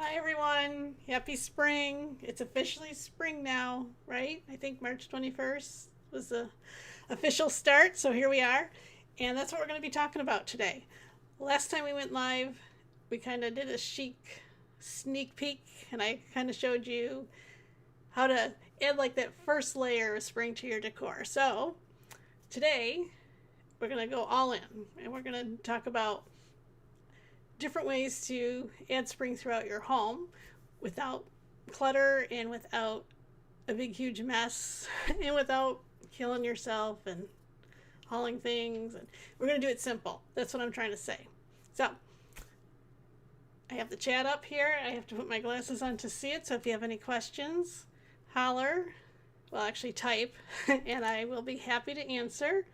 Hi everyone, happy spring. It's officially spring now, right? I think March 21st was the official start, so here we are. And that's what we're going to be talking about today. Last time we went live, we kind of did a chic sneak peek, and I kind of showed you how to add like that first layer of spring to your decor. So today, we're going to go all in, and we're going to talk about different ways to add spring throughout your home without clutter and without a big huge mess and without killing yourself and hauling things. And we're going to do it simple. That's what I'm trying to say. So I have the chat up here. I have to put my glasses on to see it. So if you have any questions, holler. Well, actually type, and I will be happy to answer.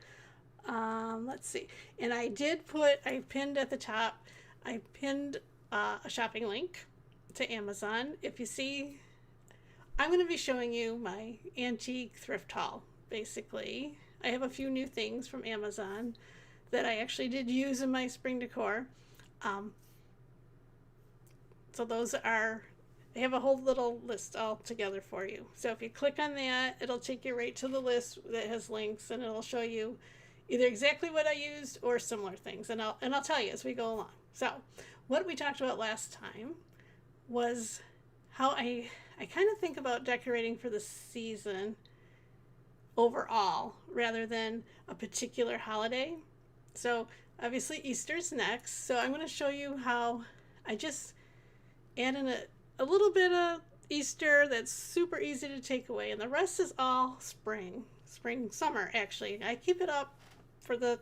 Let's see. And I pinned at the top, I pinned a shopping link to Amazon. If you see, I'm going to be showing you my antique thrift haul, basically. I have a few new things from Amazon that I actually did use in my spring decor. So those are, I have a whole little list all together for you. So if you click on that, it'll take you right to the list that has links, and it'll show you either exactly what I used or similar things. And I'll tell you as we go along. So what we talked about last time was how I kind of think about decorating for the season overall rather than a particular holiday. So obviously Easter's next. So I'm going to show you how I just add in a little bit of Easter that's super easy to take away. And the rest is all spring, summer actually. I keep it up for the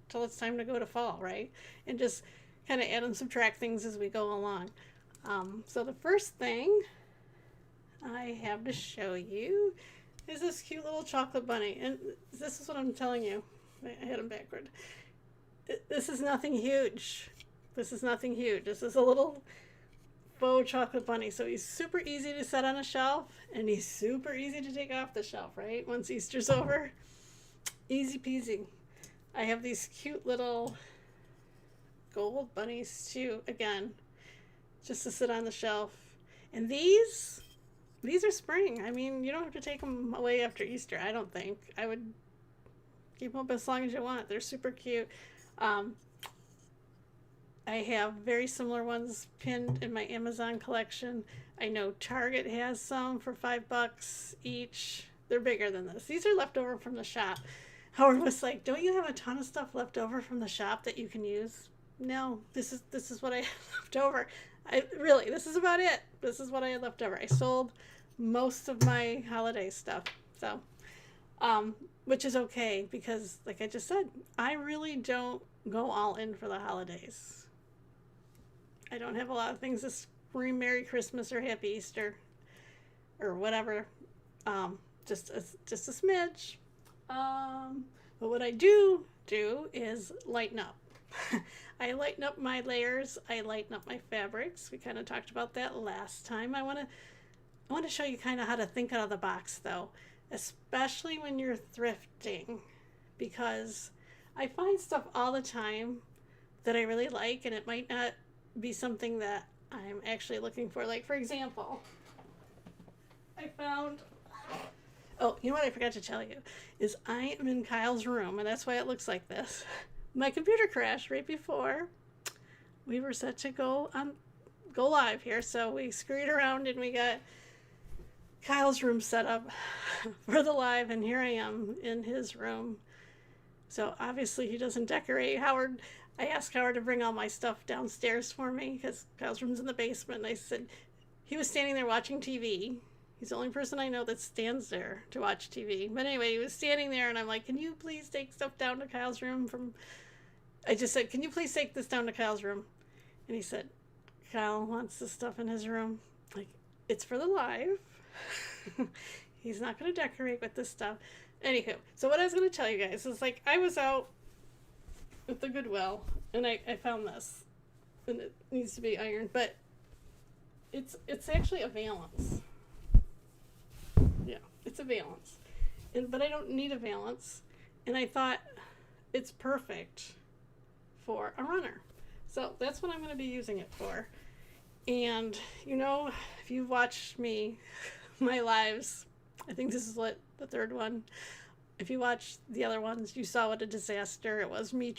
till it's time to go to fall, right? And just kind of add and subtract things as we go along. So the first thing I have to show you is this cute little chocolate bunny. And this is what I'm telling you. I had him backward. This is nothing huge. This is nothing huge. This is a little faux chocolate bunny. So he's super easy to set on a shelf, and he's super easy to take off the shelf, right? Once Easter's over. Easy peasy. I have these cute little gold bunnies too, again, just to sit on the shelf. And these are spring. I mean, you don't have to take them away after Easter, I don't think. I would keep them up as long as you want. They're super cute. I have very similar ones pinned in my Amazon collection. I know Target has some for $5 each. They're bigger than this. These are left over from the shop. Howard was like, "Don't you have a ton of stuff left over from the shop that you can use?" No, this is what I have left over. This is about it. This is what I had left over. I sold most of my holiday stuff, so which is okay because, like I just said, I really don't go all in for the holidays. I don't have a lot of things to scream Merry Christmas or Happy Easter or whatever. Just a smidge. But what I do is lighten up. I lighten up my layers. I lighten up my fabrics. We kind of talked about that last time. I want to show you kind of how to think out of the box, though, especially when you're thrifting, because I find stuff all the time that I really like, and it might not be something that I'm actually looking for. Like, for example, I found, oh, you know what I forgot to tell you is I am in Kyle's room, and that's why it looks like this. My computer crashed right before we were set to go live here, so we scurried around and we got Kyle's room set up for the live, and here I am in his room. So obviously he doesn't decorate. I asked Howard to bring all my stuff downstairs for me because Kyle's room's in the basement, and I said he was standing there watching TV. He's the only person I know that stands there to watch TV. But anyway, he was standing there, and I'm like, "Can you please take stuff down to Kyle's room?" I just said, "Can you please take this down to Kyle's room?" And he said, "Kyle wants this stuff in his room." Like, it's for the live. He's not going to decorate with this stuff. Anywho, so what I was going to tell you guys is, like, I was out at the Goodwill, and I found this. And it needs to be ironed, but it's actually a valance. Yeah, it's a valance. But I don't need a valance. And I thought it's perfect for a runner. So that's what I'm going to be using it for. And, you know, if you've watched me, my lives, I think this is what, the third one. If you watched the other ones, you saw what a disaster it was. I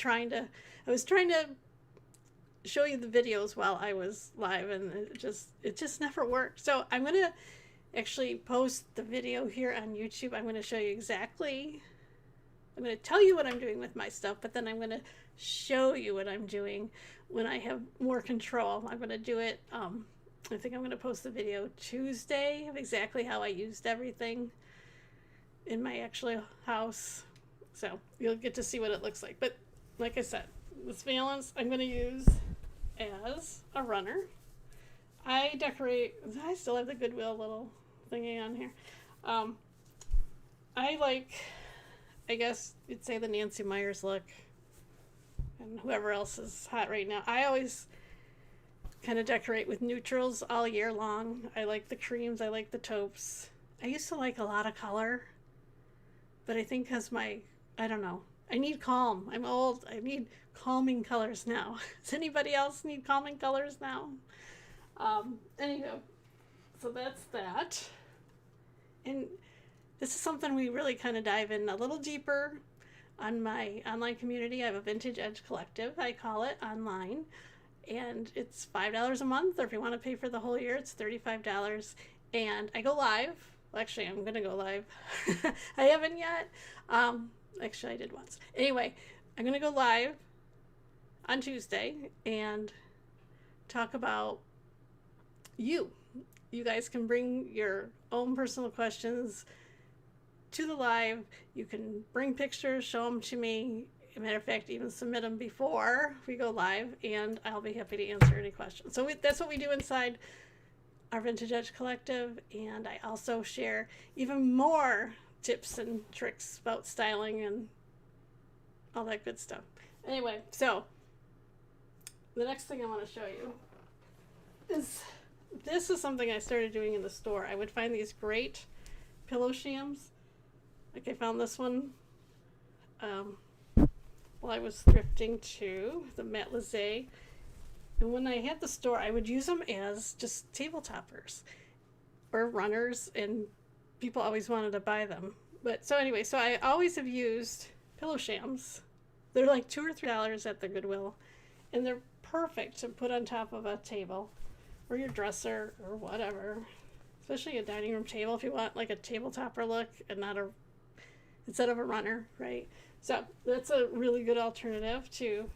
was trying to show you the videos while I was live, and it just never worked. So I'm going to actually post the video here on YouTube. I'm going to show you exactly, I'm going to tell you what I'm doing with my stuff, but then I'm going to show you what I'm doing when I have more control. I'm going to do it, I think I'm going to post the video Tuesday of exactly how I used everything in my actual house. So you'll get to see what it looks like. But like I said, this valance I'm going to use as a runner. I still have the Goodwill little thingy on here. I guess you'd say the Nancy Meyers look, and whoever else is hot right now. I always kind of decorate with neutrals all year long. I like the creams, I like the taupes. I used to like a lot of color, but I think because I don't know, I need calm. I'm old. I need calming colors now. Does anybody else need calming colors now? Anywho, so that's that. And this is something we really kind of dive in a little deeper on my online community. I have a Vintage Edge Collective, I call it, online. And it's $5 a month, or if you want to pay for the whole year, it's $35. And I go live. Well, actually, I'm going to go live. I haven't yet. Actually, I did once. Anyway, I'm going to go live on Tuesday and talk about you. You guys can bring your own personal questions to the live. You can bring pictures, show them to me. As a matter of fact, even submit them before we go live, and I'll be happy to answer any questions. So that's what we do inside our Vintage Edge Collective, and I also share even more tips and tricks about styling and all that good stuff. Anyway, so the next thing I want to show you is, this is something I started doing in the store. I would find these great pillow shams. Like I found this one while I was thrifting too, the Mat Lizé. And when I had the store, I would use them as just table toppers or runners, and people always wanted to buy them. But so anyway, so I always have used pillow shams. They're like $2 or $3 at the Goodwill, and they're perfect to put on top of a table or your dresser or whatever, especially a dining room table if you want like a table topper look and not instead of a runner, right? So that's a really good alternative to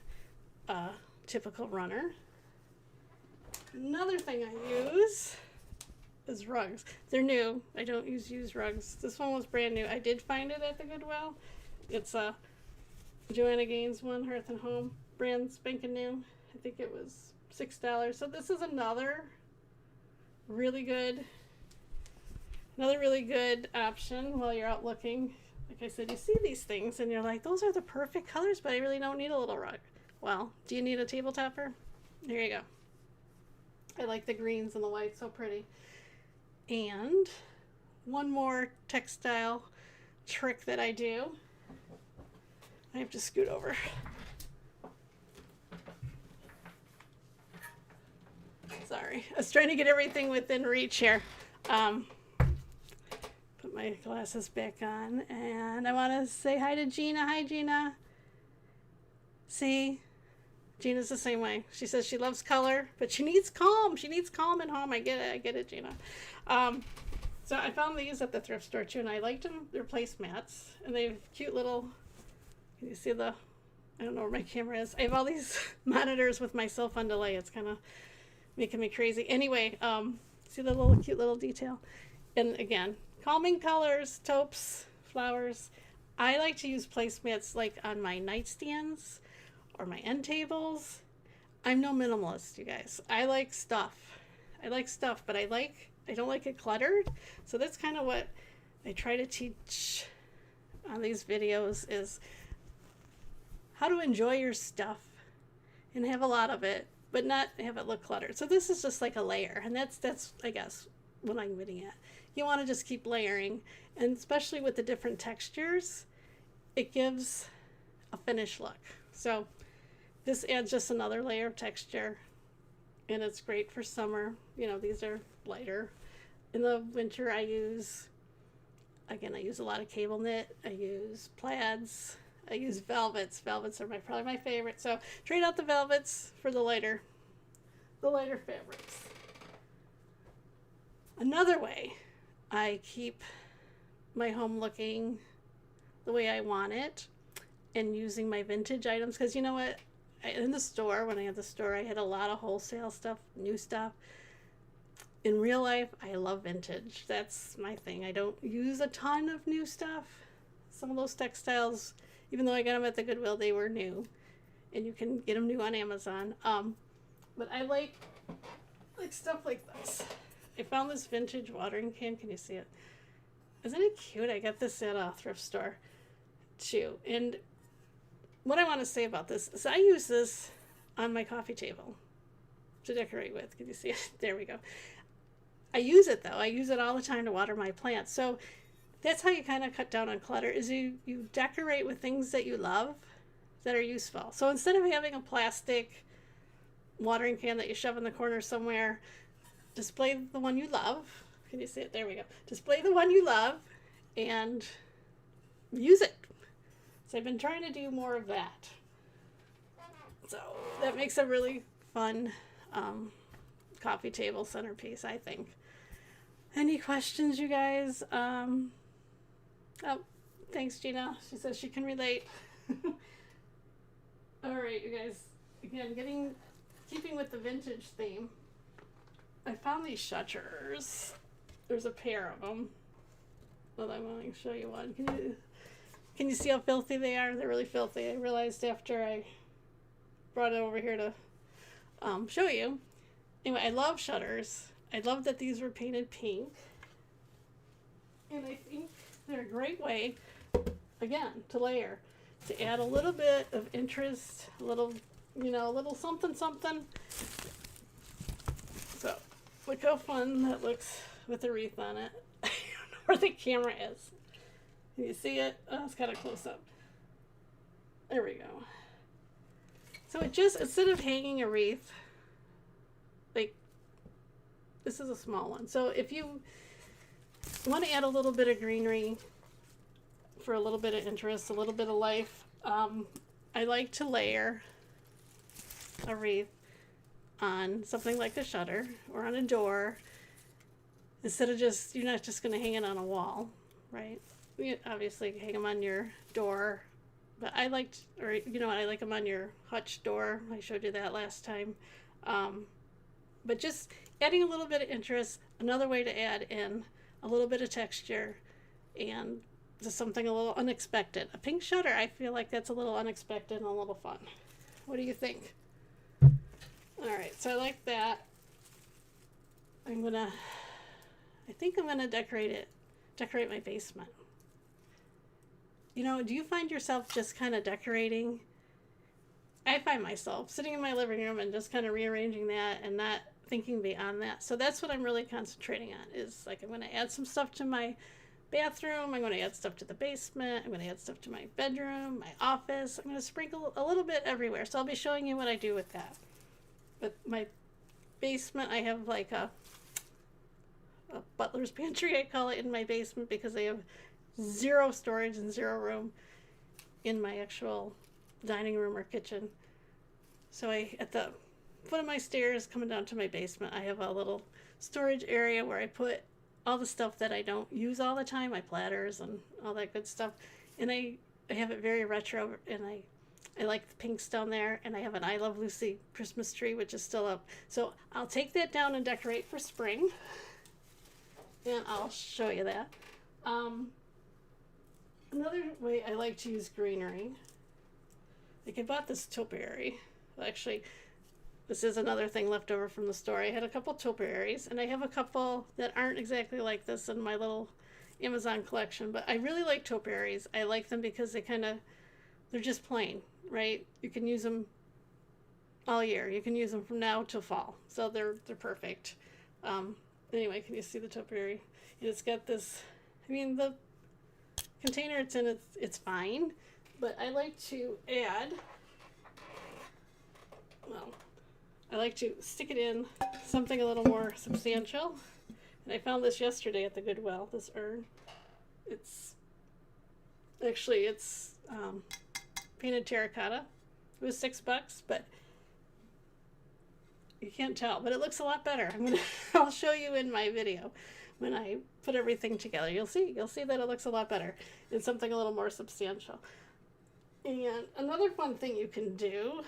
a typical runner. Another thing I use is rugs. They're new. I don't use used rugs. This one was brand new. I did find it at the Goodwill. It's a Joanna Gaines one, Hearth and Home, brand spanking new. I think it was $6. So this is another really good option while you're out looking. Like I said, you see these things and you're like, those are the perfect colors, but I really don't need a little rug. Well, do you need a table topper? Here you go. I like the greens and the whites, so pretty. And one more textile trick that I do. I have to scoot over. Sorry, I was trying to get everything within reach here. Put my glasses back on, and I want to say hi to Gina. Hi, Gina. See? Gina's the same way. She says she loves color, but she needs calm. She needs calm at home. I get it, Gina. So I found these at the thrift store too, and I liked them. They're placemats, and they have cute little, can you see the, I don't know where my camera is. I have all these monitors with my cell phone delay. It's kind of making me crazy. Anyway, see the little cute little detail? And again, calming colors, taupes, flowers. I like to use placemats like on my nightstands or my end tables. I'm no minimalist, you guys. I like stuff, but I don't like it cluttered. So that's kind of what I try to teach on these videos, is how to enjoy your stuff and have a lot of it, but not have it look cluttered. So this is just like a layer, and that's I guess what I'm getting at. You want to just keep layering, and especially with the different textures, it gives a finished look. So this adds just another layer of texture and it's great for summer. You know, these are lighter. In the winter, I use a lot of cable knit. I use plaids. I use velvets. Velvets are probably my favorite. So trade out the velvets for the lighter fabrics. Another way I keep my home looking the way I want it and using my vintage items, because you know what? In the store, when I had the store, I had a lot of wholesale stuff, new stuff. In real life, I love vintage. That's my thing. I don't use a ton of new stuff. Some of those textiles, even though I got them at the Goodwill, they were new, and you can get them new on Amazon. But I like stuff like this. I found this vintage watering can. Can you see it? Isn't it cute? I got this at a thrift store too. And what I want to say about this is I use this on my coffee table to decorate with. Can you see it? There we go. I use it though. I use it all the time to water my plants. So that's how you kind of cut down on clutter, is you decorate with things that you love that are useful. So instead of having a plastic watering can that you shove in the corner somewhere, display the one you love. Can you see it? There we go. Display the one you love and use it. So I've been trying to do more of that. So that makes a really fun coffee table centerpiece, I think. Any questions, you guys? Oh, thanks, Gina. She says she can relate. All right, you guys. Again, keeping with the vintage theme, I found these shutters. There's a pair of them. Well, I'm going to show you one. Can you see how filthy they are? They're really filthy. I realized after I brought it over here to show you. Anyway, I love shutters. I love that these were painted pink. And I think they're a great way, again, to layer. To add a little bit of interest, a little something. So, look how fun that looks with a wreath on it. I don't know where the camera is. Can you see it? Oh, it's kind of close up. There we go. So it just, instead of hanging a wreath, like, this is a small one. So if you want to add a little bit of greenery for a little bit of interest, a little bit of life, I like to layer a wreath on something like a shutter or on a door, instead of you're not just going to hang it on a wall, right? You obviously hang them on your door, but I like them on your hutch door. I showed you that last time. But just adding a little bit of interest, another way to add in a little bit of texture and just something a little unexpected. A pink shutter, I feel like that's a little unexpected and a little fun. What do you think? All right, so I like that. I think I'm gonna decorate my basement. You know, do you find yourself just kind of decorating? I find myself sitting in my living room and just kind of rearranging that and not thinking beyond that. So that's what I'm really concentrating on, is like I'm going to add some stuff to my bathroom. I'm going to add stuff to the basement. I'm going to add stuff to my bedroom, my office. I'm going to sprinkle a little bit everywhere. So I'll be showing you what I do with that. But my basement, I have like a butler's pantry, I call it, in my basement, because I have zero storage and zero room in my actual dining room or kitchen. So at the foot of my stairs coming down to my basement, I have a little storage area where I put all the stuff that I don't use all the time, my platters and all that good stuff. And I have it very retro, and I like the pinks down there, and I have an I Love Lucy Christmas tree, which is still up. So I'll take that down and decorate for spring, and I'll show you that. Another way I like to use greenery, like I bought this topiary. Actually, this is another thing left over from the store. I had a couple topiaries, and I have a couple that aren't exactly like this in my little Amazon collection, but I really like topiaries. I like them because they're just plain, right? You can use them all year. You can use them from now till fall. So they're perfect. Anyway, can you see the topiary? And it's got this, the container it's in, it's fine, but I like to add, I like to stick it in something a little more substantial. And I found this yesterday at the Goodwill, this urn. It's painted terracotta. It was $6, but you can't tell, but it looks a lot better. I'll show you in my video when I put everything together. You'll see that it looks a lot better. It's something a little more substantial. And another fun thing you can do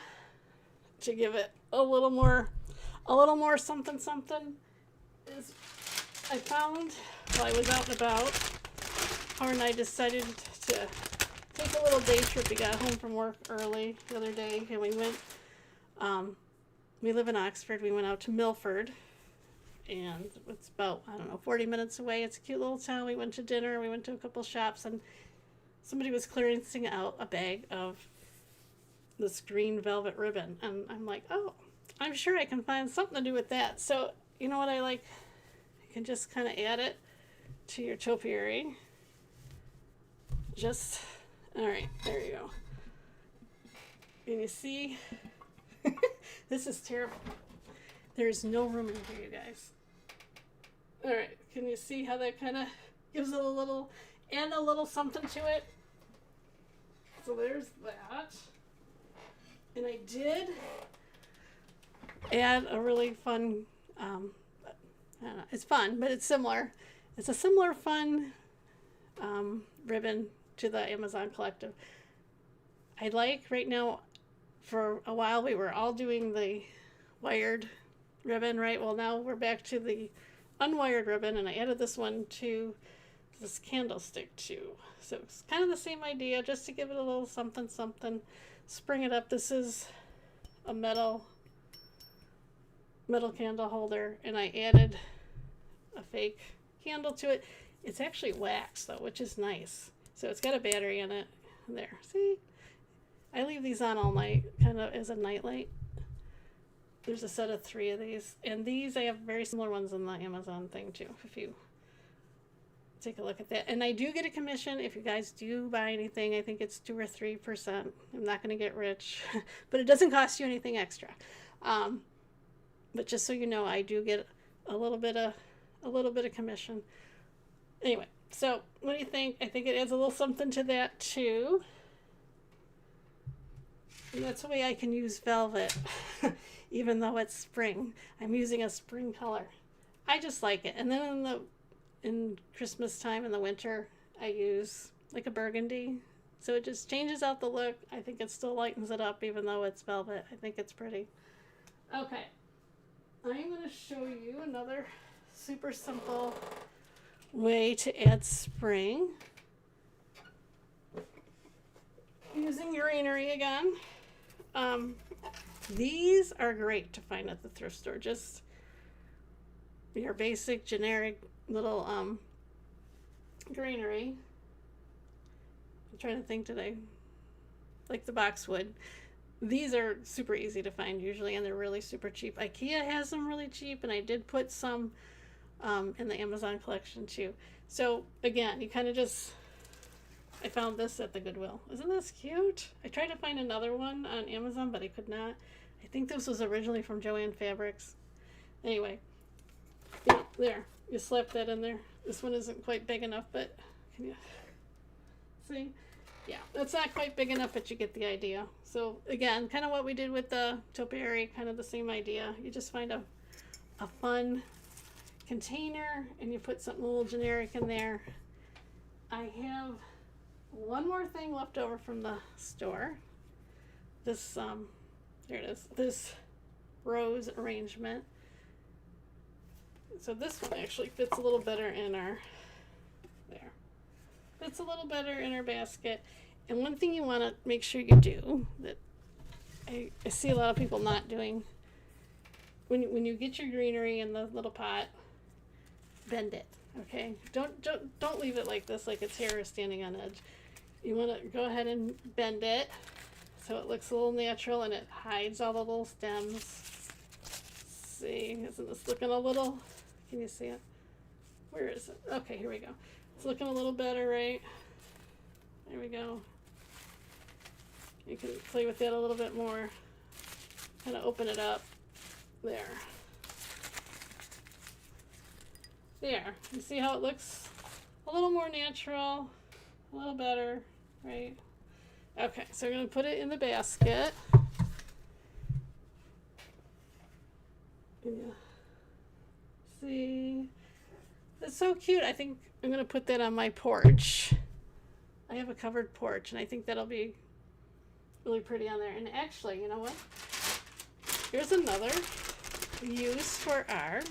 to give it a little more something is, I found while I was out and about, Howard and I decided to take a little day trip. We got home from work early the other day, and we went, we live in Oxford, we went out to Milford, and it's about, 40 minutes away. It's a cute little town. We went to dinner, we went to a couple shops, and somebody was clearancing out a bag of this green velvet ribbon, and I'm like, oh, I'm sure I can find something to do with that. So, you know what I like? You can just kind of add it to your topiary. All right, there you go. Can you see? This is terrible. There's no room in here, you guys. All right, can you see how that kind of gives it a little something to it? So there's that. And I did add a really fun, I don't know, it's fun, but it's similar. It's a similar fun ribbon to the Amazon Collective. I like right now, for a while we were all doing the wired ribbon, right? Well, now we're back to the unwired ribbon, and I added this one to this candlestick too. So it's kind of the same idea, just to give it a little something, spring it up. This is a metal candle holder, and I added a fake candle to it. It's actually wax though, which is nice. So it's got a battery in it. There, see? I leave these on all night, kind of as a nightlight. There's a set of 3 of these, and these, I have very similar ones on the Amazon thing too, if you take a look at that. And I do get a commission if you guys do buy anything. I think it's 2 or 3%. I'm not going to get rich, but it doesn't cost you anything extra. But just so you know, I do get a little bit of commission. Anyway, so what do you think? I think it adds a little something to that too. And that's the way I can use velvet, even though it's spring. I'm using a spring color. I just like it. And then in Christmas time in the winter, I use like a burgundy. So it just changes out the look. I think it still lightens it up, even though it's velvet. I think it's pretty. Okay. I'm going to show you another super simple way to add spring. Using greenery again. These are great to find at the thrift store. Just your basic generic little greenery. I'm trying to think today. Like the boxwood. These are super easy to find usually, and they're really super cheap. IKEA has them really cheap, and I did put some in the Amazon collection too. So again, you kind of just, I found this at the Goodwill. Isn't this cute? I tried to find another one on Amazon, but I could not. I think this was originally from Joann Fabrics. Anyway, yeah, there. You slap that in there. This one isn't quite big enough, but can you see? Yeah, that's not quite big enough, but you get the idea. So again, kind of what we did with the topiary, kind of the same idea. You just find a fun container and you put something a little generic in there. I have one more thing left over from the store. This, there it is, this rose arrangement. So this one actually fits a little better in our, there. Fits a little better in our basket. And one thing you want to make sure you do that I see a lot of people not doing, when you get your greenery in the little pot, bend it. Okay, don't leave it like this, like its hair is standing on edge. You want to go ahead and bend it so it looks a little natural and it hides all the little stems. See, isn't this looking a little? Can you see it? Where is it? Okay, here we go. It's looking a little better, right? There we go. You can play with that a little bit more. Kind of open it up. There. There. You see how it looks a little more natural, a little better, right? Okay, so we're going to put it in the basket. Yeah. See? It's so cute. I think I'm going to put that on my porch. I have a covered porch, and I think that'll be really pretty on there. And actually, you know what? Here's another use for our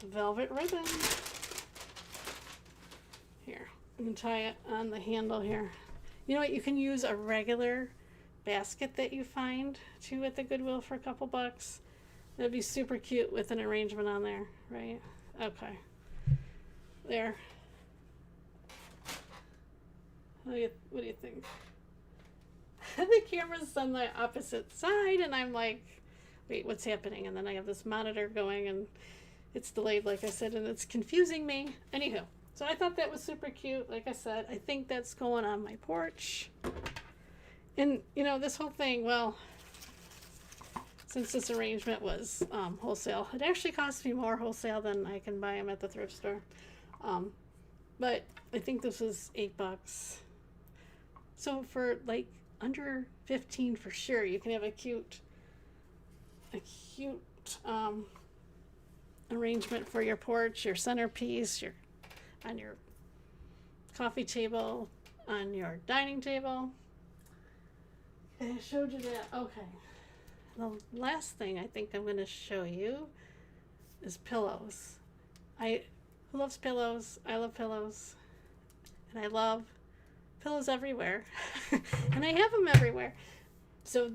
velvet ribbon. Here, I'm going to tie it on the handle here. You know what? You can use a regular basket that you find too at the Goodwill for a couple bucks. That'd be super cute with an arrangement on there, right? Okay. There. What do you think? The camera's on the opposite side, and I'm like, wait, what's happening? And then I have this monitor going, and it's delayed, like I said, and it's confusing me. Anywho, so I thought that was super cute. Like I said, I think that's going on my porch. And, you know, this whole thing, well, since this arrangement was wholesale, it actually cost me more wholesale than I can buy them at the thrift store. But I think this was $8. So for like under 15 for sure, you can have a cute arrangement for your porch, your centerpiece, on your coffee table, on your dining table. Okay, I showed you that. Okay. The last thing I think I'm going to show you is pillows. Who loves pillows? I love pillows. And I love pillows everywhere. And I have them everywhere. So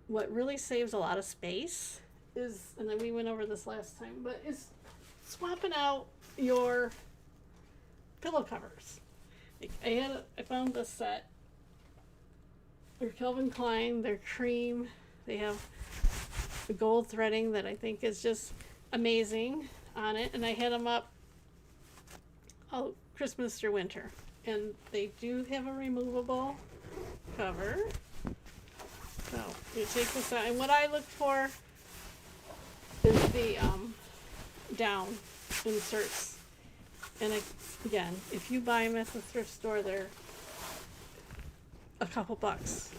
what really saves a lot of space is, and then we went over this last time, but is swapping out your pillow covers. I found this set. They're Calvin Klein. They're cream. They have the gold threading that I think is just amazing on it. And I had them up all Christmas through winter. And they do have a removable cover. So you take this out. And what I look for is the down inserts. And again, if you buy them at the thrift store, they're a couple bucks.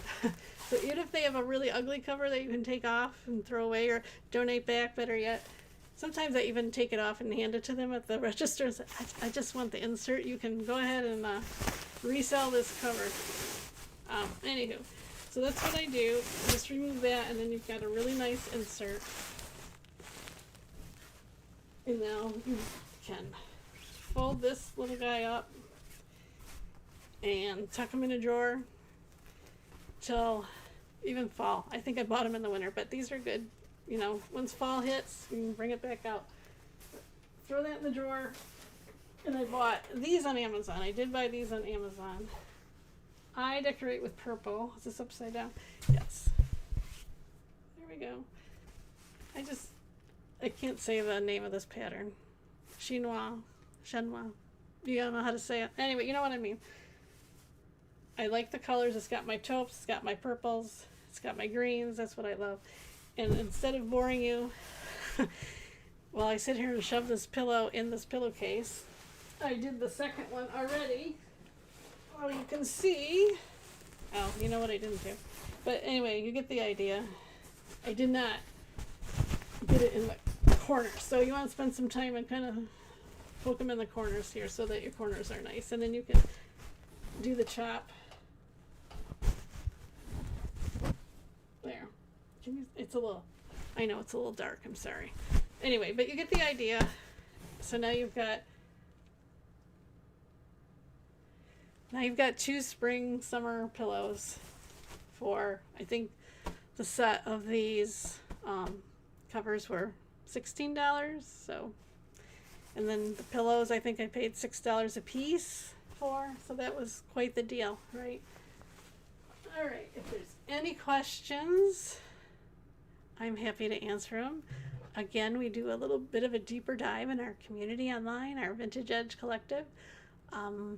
So even if they have a really ugly cover that you can take off and throw away or donate back, better yet, sometimes I even take it off and hand it to them at the register and say, I just want the insert. You can go ahead and resell this cover. Anywho, so that's what I do. Just remove that, and then you've got a really nice insert. And now you can fold this little guy up and tuck them in a drawer till even fall. I think I bought them in the winter, but these are good. You know, once fall hits, you can bring it back out. Throw that in the drawer. And I bought these on Amazon. I did buy these on Amazon. I decorate with purple. Is this upside down? Yes. There we go. I can't say the name of this pattern. Chinois. You don't know how to say it. Anyway, you know what I mean. I like the colors. It's got my taupes, it's got my purples, it's got my greens. That's what I love. And instead of boring you while I sit here and shove this pillow in this pillowcase, I did the second one already. Oh, you can see. Oh, you know what I didn't do. But anyway, you get the idea. I did not get it in the corners. So you want to spend some time and kind of poke them in the corners here so that your corners are nice. And then you can do the chop. There. I know it's a little dark, I'm sorry. Anyway, but you get the idea. So now you've got two spring summer pillows for, I think the set of these covers were $16. So, and then the pillows, I think I paid $6 a piece for. So that was quite the deal, right? All right, if there's any questions, I'm happy to answer them. Again, we do a little bit of a deeper dive in our community online, our Vintage Edge Collective. I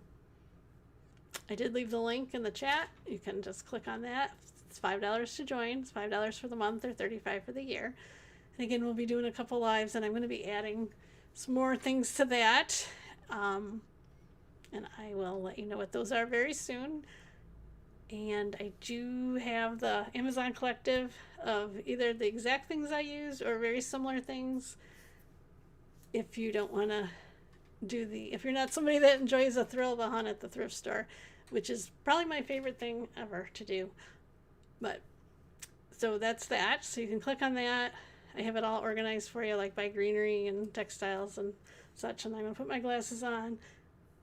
did leave the link in the chat. You can just click on that. It's $5 to join. It's $5 for the month or $35 for the year. And again, we'll be doing a couple lives, and I'm going to be adding some more things to that. And I will let you know what those are very soon. And I do have the Amazon collective of either the exact things I use or very similar things. If you don't want to if you're not somebody that enjoys the thrill of the hunt at the thrift store, which is probably my favorite thing ever to do. But so that's that. So you can click on that. I have it all organized for you, like by greenery and textiles and such. And I'm going to put my glasses on,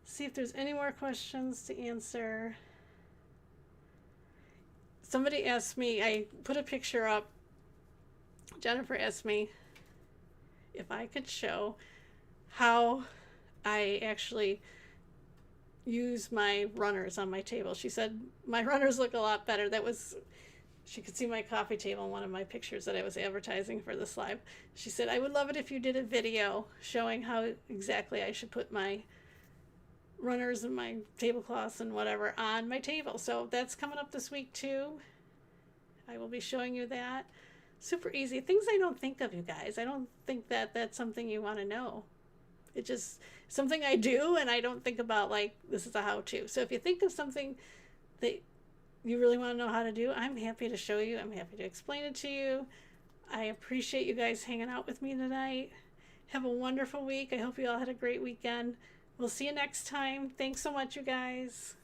see if there's any more questions to answer. Somebody asked me, I put a picture up. Jennifer asked me if I could show how I actually use my runners on my table. She said my runners look a lot better. She could see my coffee table in one of my pictures that I was advertising for this live. She said, I would love it if you did a video showing how exactly I should put my runners and my tablecloths and whatever on my table. So that's coming up this week too. I will be showing you that. Super easy. Things I don't think of, you guys. I don't think that that's something you want to know. It's just something I do, and I don't think about like this is a how-to. So if you think of something that you really want to know how to do, I'm happy to show you. I'm happy to explain it to you. I appreciate you guys hanging out with me tonight. Have a wonderful week. I hope you all had a great weekend. We'll see you next time. Thanks so much, you guys.